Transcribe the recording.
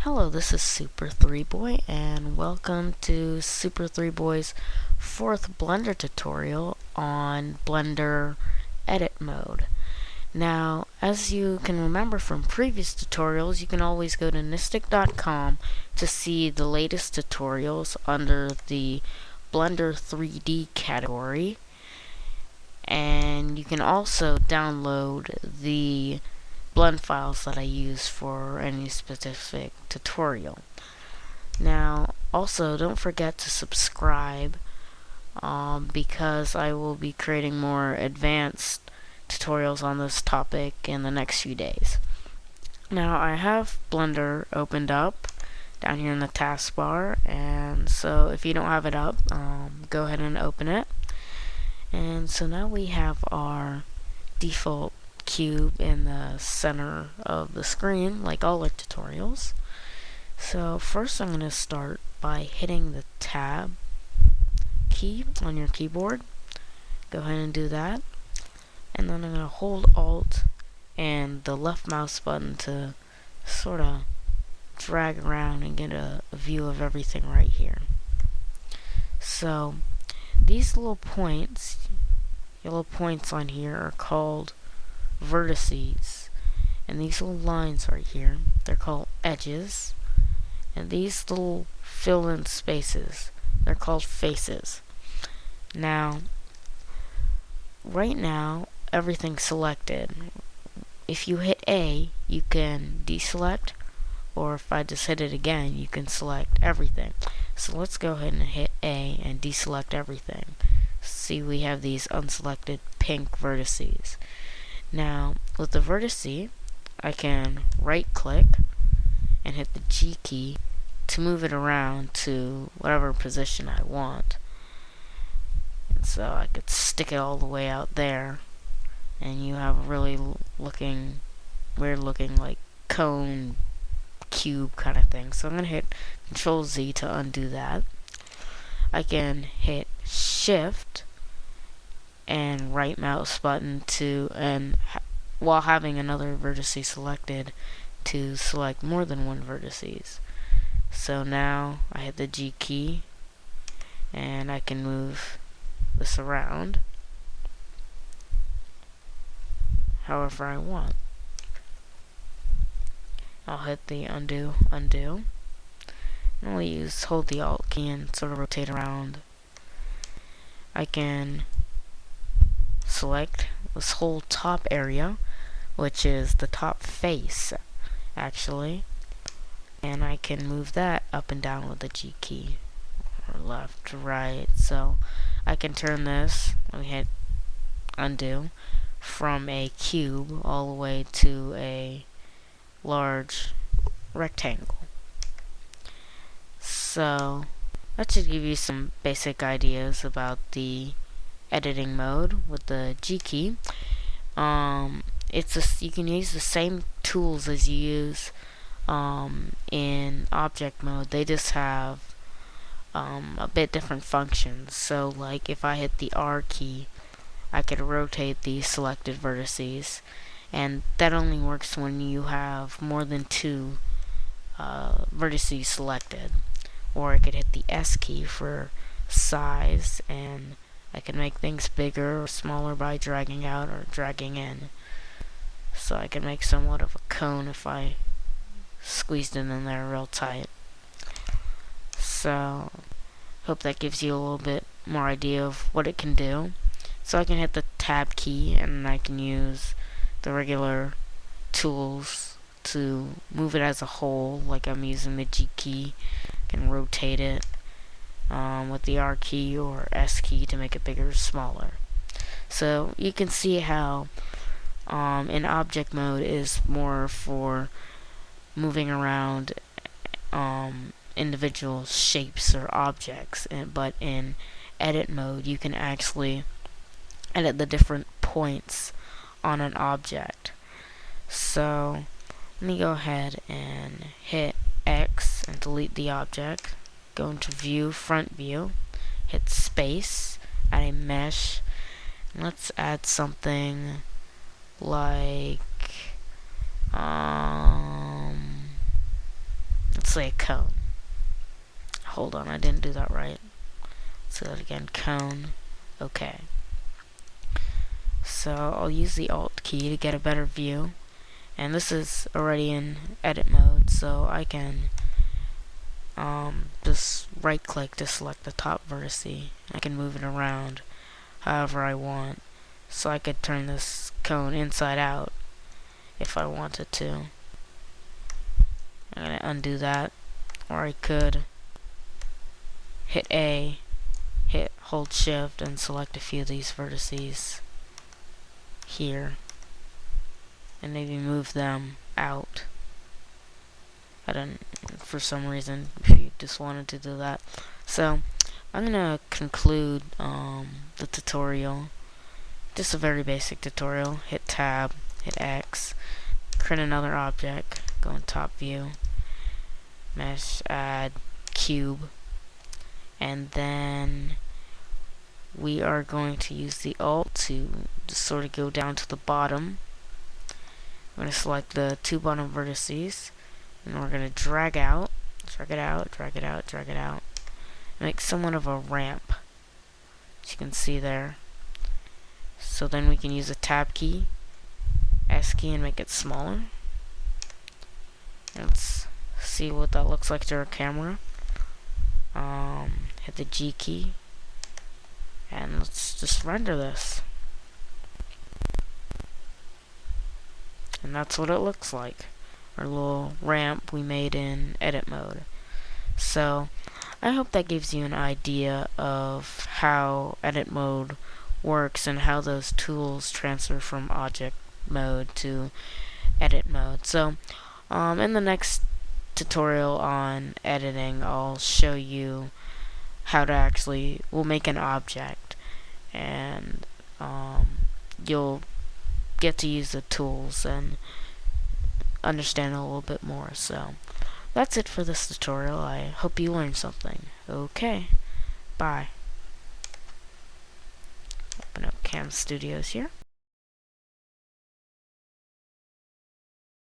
Hello, this is Super 3 Boy, and welcome to Super 3 Boy's fourth Blender tutorial on Blender Edit Mode. Now, as you can remember from previous tutorials, you can always go to Nystic.com to see the latest tutorials under the Blender 3D category, and you can also download the blend files that I use for any specific tutorial. Now, also don't forget to subscribe because I will be creating more advanced tutorials on this topic in the next few days. Now, I have Blender opened up down here in the taskbar, and so if you don't have it up, go ahead and open it. And so now we have our default cube in the center of the screen, like all our tutorials. So first I'm going to start by hitting the tab key on your keyboard. Go ahead and do that. And then I'm going to hold Alt and the left mouse button to sort of drag around and get a view of everything right here. So these little points, yellow points on here, are called vertices, and these little lines right here, they're called edges, and these little fill-in spaces, they're called faces. Now, right now, everything's selected. If you hit A, you can deselect, or if I just hit it again, you can select everything. So let's go ahead and hit A and deselect everything. See, we have these unselected pink vertices. Now, with the vertice, I can right-click and hit the G key to move it around to whatever position I want. And so I could stick it all the way out there, and you have a really weird looking like cone cube kind of thing. So I'm going to hit Control Z to undo that. I can hit Shift and right mouse button while having another vertice selected, to select more than one vertices. So now I hit the G key and I can move this around however I want. I'll hit the undo, and I'll hold the Alt key and sort of rotate around. I can select this whole top area, which is the top face actually, and I can move that up and down with the G key, or left to right. So I can turn this, let me hit undo, from a cube all the way to a large rectangle. So that should give you some basic ideas about the editing mode with the G key. You can use the same tools as you use in object mode. They just have a bit different functions. So like if I hit the R key, I could rotate the selected vertices, and that only works when you have more than two vertices selected. Or I could hit the S key for size, and I can make things bigger or smaller by dragging out or dragging in. So I can make somewhat of a cone if I squeezed it in there real tight. So hope that gives you a little bit more idea of what it can do. So I can hit the tab key and I can use the regular tools to move it as a whole, like I'm using the G key. I can rotate it with the R key or S key to make it bigger or smaller. So you can see how in object mode is more for moving around individual shapes or objects, but in edit mode you can actually edit the different points on an object. So let me go ahead and hit X and delete the object. Go into view, front view, hit space, add a mesh. Let's add something like let's say a cone. Hold on, I didn't do that right. Let's do that again. Cone. Okay. So I'll use the Alt key to get a better view. And this is already in edit mode, so I can just right click to select the top vertice. I can move it around however I want. So I could turn this cone inside out if I wanted to. I'm going to undo that. Or I could hit A, hold shift, and select a few of these vertices here. And maybe move them out. I don't, for some reason, if you just wanted to do that. So, I'm gonna conclude the tutorial. Just a very basic tutorial. Hit tab, hit X, create another object, go in top view, mesh, add cube, and then we are going to use the Alt to just sort of go down to the bottom. I'm going to select the two bottom vertices, and we're going to drag it out, drag it out, make somewhat of a ramp, as you can see there. So then we can use a tab key, S key, and make it smaller. Let's see what that looks like to our camera. Hit the G key, and let's just render this. And that's what it looks like. Our little ramp we made in edit mode. So I hope that gives you an idea of how edit mode works and how those tools transfer from object mode to edit mode. So in the next tutorial on editing, I'll show you how to actually, we'll make an object, and you'll get to use the tools and understand a little bit more. So that's it for this tutorial. I hope you learned something. Okay, bye. Open up Cam Studios here.